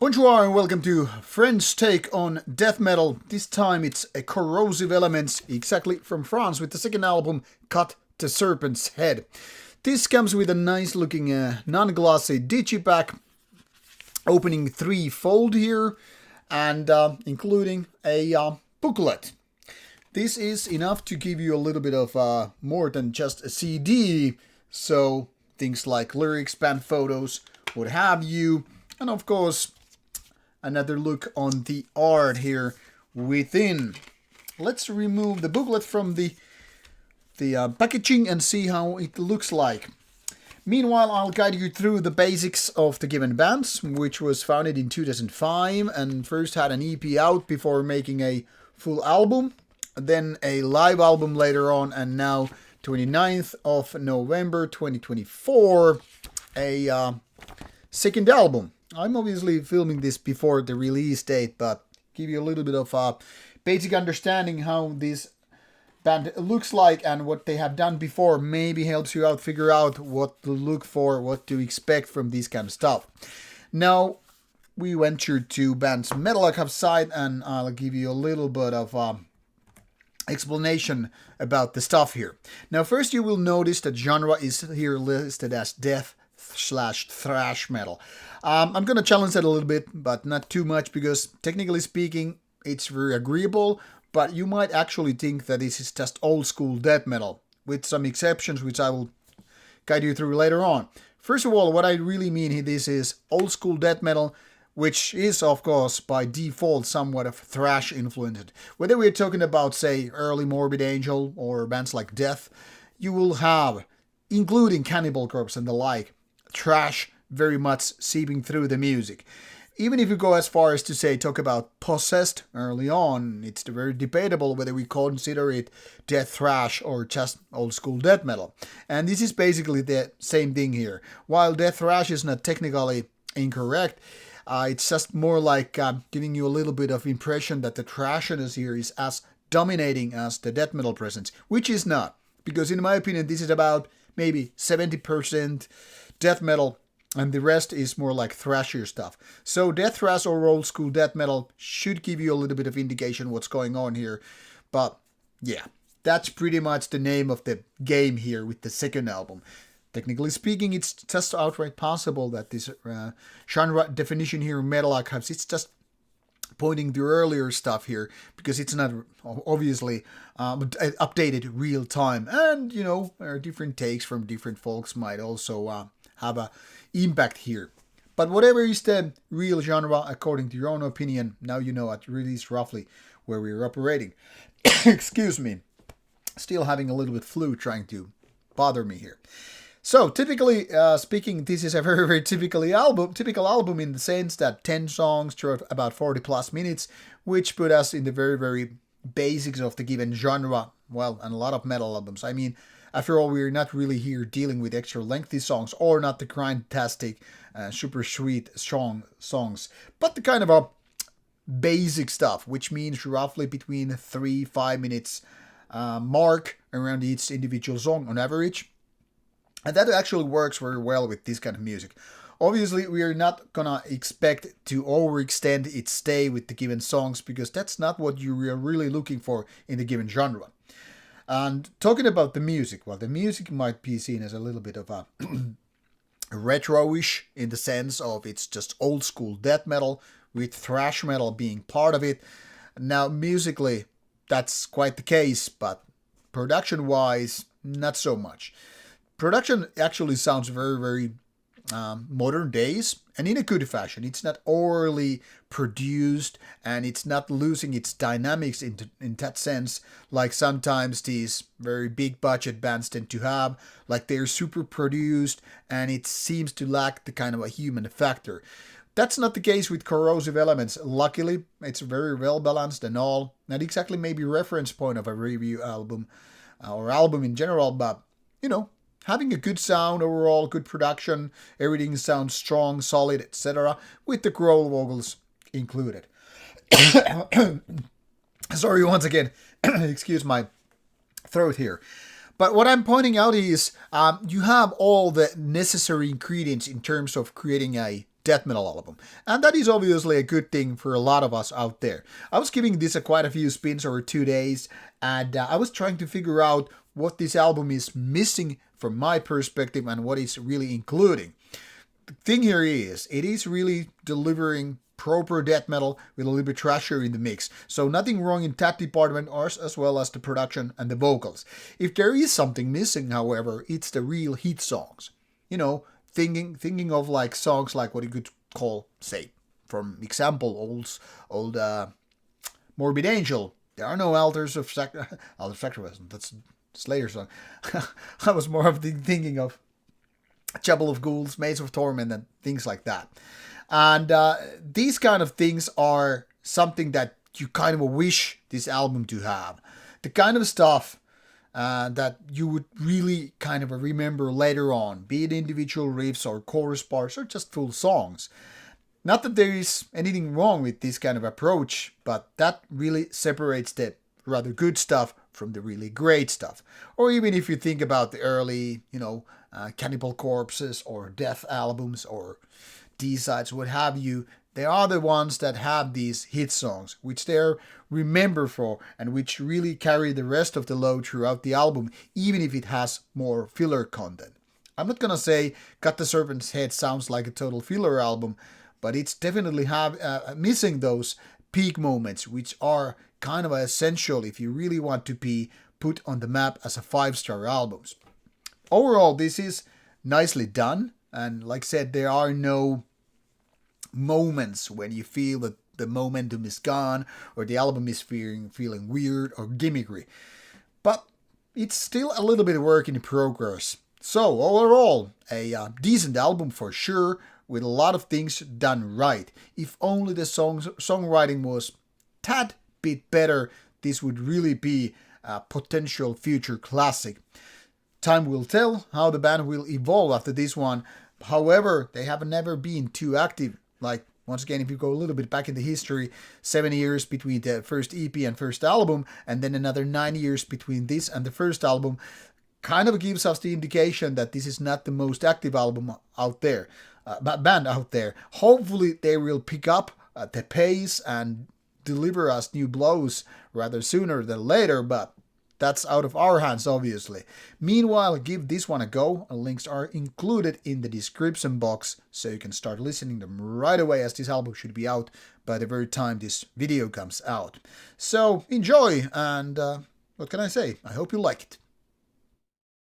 Bonjour and welcome to French take on death metal. This time it's a Corrosive Elements, exactly from France, with the second album, Cut to Serpent's Head. This comes with a nice looking non-glossy digipack, opening three-fold here, and including a booklet. This is enough to give you a little bit of more than just a CD, so things like lyrics, band photos, what have you, and of course another look on the art here within. Let's remove the booklet from the packaging and see how it looks like. Meanwhile, I'll guide you through the basics of the given bands, which was founded in 2005 and first had an EP out before making a full album, then a live album later on, and now 29th of November 2024, a second album. I'm obviously filming this before the release date, but give you a little bit of a basic understanding how this band looks like and what they have done before. Maybe helps you out figure out what to look for, what to expect from this kind of stuff. Now, we ventured to band's Metal Archive site, and I'll give you a little bit of explanation about the stuff here. Now, first you will notice that genre is here listed as death/thrash metal. I'm gonna challenge that a little bit, but not too much, because technically speaking, it's very agreeable, but you might actually think that this is just old school death metal, with some exceptions which I will guide you through later on. First of all, what I really mean here, this is old school death metal, which is of course by default somewhat of thrash influenced. Whether we're talking about, say, early Morbid Angel or bands like Death, you will have, including Cannibal Corpse and the like, thrash very much seeping through the music. Even if you go as far as to say talk about Possessed early on, it's very debatable whether we consider it death thrash or just old school death metal. And this is basically the same thing here. While death thrash is not technically incorrect, it's just more like giving you a little bit of impression that the thrashiness here is as dominating as the death metal presence, which is not. Because in my opinion, this is about maybe 70% death metal, and the rest is more like thrashier stuff. So death thrash or old school death metal should give you a little bit of indication what's going on here. But yeah, that's pretty much the name of the game here with the second album. Technically speaking, it's just outright possible that this genre definition here in Metal Archives, it's just pointing to earlier stuff here, because it's not obviously updated real time. And, you know, different takes from different folks might also have a impact here. But whatever is the real genre according to your own opinion, now you know at least roughly where we're operating. Excuse me. Still having a little bit flu trying to bother me here. So typically speaking, this is a very, very typical album in the sense that 10 songs throughout about 40 plus minutes, which put us in the very, very basics of the given genre. Well, and a lot of metal albums. I mean, after all, we're not really here dealing with extra lengthy songs or not the grindtastic, super sweet, strong songs, but the kind of a basic stuff, which means roughly between 3-5 minutes mark around each individual song on average. And that actually works very well with this kind of music. Obviously, we are not gonna expect to overextend its stay with the given songs, because that's not what you are really looking for in the given genre. And talking about the music, well, the music might be seen as a little bit of a retro-ish in the sense of it's just old school death metal with thrash metal being part of it. Now, musically, that's quite the case, but production-wise, not so much. Production actually sounds very, very modern days, and in a good fashion. It's not overly produced, and it's not losing its dynamics in that sense, like sometimes these very big budget bands tend to have. Like they're super produced, and it seems to lack the kind of a human factor. That's not the case with Corrosive Elements. Luckily, it's very well balanced and all. Not exactly maybe reference point of a review album or album in general, but you know, having a good sound overall, good production, everything sounds strong, solid, etc., with the growl vocals included. Sorry once again, excuse my throat here. But what I'm pointing out is you have all the necessary ingredients in terms of creating a death metal album. And that is obviously a good thing for a lot of us out there. I was giving this quite a few spins over 2 days, and I was trying to figure out what this album is missing from my perspective and what it's really including. The thing here is, it is really delivering proper death metal with a little bit thrasher in the mix. So nothing wrong in that department, as well as the production and the vocals. If there is something missing, however, it's the real hit songs. You know, thinking of like songs like what you could call, say, from example, old Morbid Angel. There are no altars of sacrifice. That's Slayer's song. I was more of thinking of Chapel of Ghouls, Maze of Torment, and things like that. And these kind of things are something that you kind of wish this album to have. The kind of stuff that you would really kind of remember later on, be it individual riffs or chorus parts or just full songs. Not that there is anything wrong with this kind of approach, but that really separates the rather good stuff from the really great stuff. Or even if you think about the early, Cannibal Corpses or Death albums or D-sides, what have you, they are the ones that have these hit songs, which they're remembered for and which really carry the rest of the load throughout the album, even if it has more filler content. I'm not gonna say Cut the Serpent's Head sounds like a total filler album, but it's definitely missing those peak moments, which are kind of essential if you really want to be put on the map as a 5-star album. Overall, this is nicely done, and like I said, there are no moments when you feel that the momentum is gone or the album is feeling weird or gimmicky. But it's still a little bit of work in progress. So overall, a decent album for sure, with a lot of things done right. If only the songwriting was tad bit better, this would really be a potential future classic. Time will tell how the band will evolve after this one. However, they have never been too active. Like, once again, if you go a little bit back in the history, 7 years between the first EP and first album, and then another 9 years between this and the first album, kind of gives us the indication that this is not the most active album out there, band out there. Hopefully they will pick up the pace and deliver us new blows rather sooner than later, but that's out of our hands, obviously. Meanwhile, give this one a go. Links are included in the description box, so you can start listening to them right away, as this album should be out by the very time this video comes out. So enjoy, and what can I say? I hope you like it.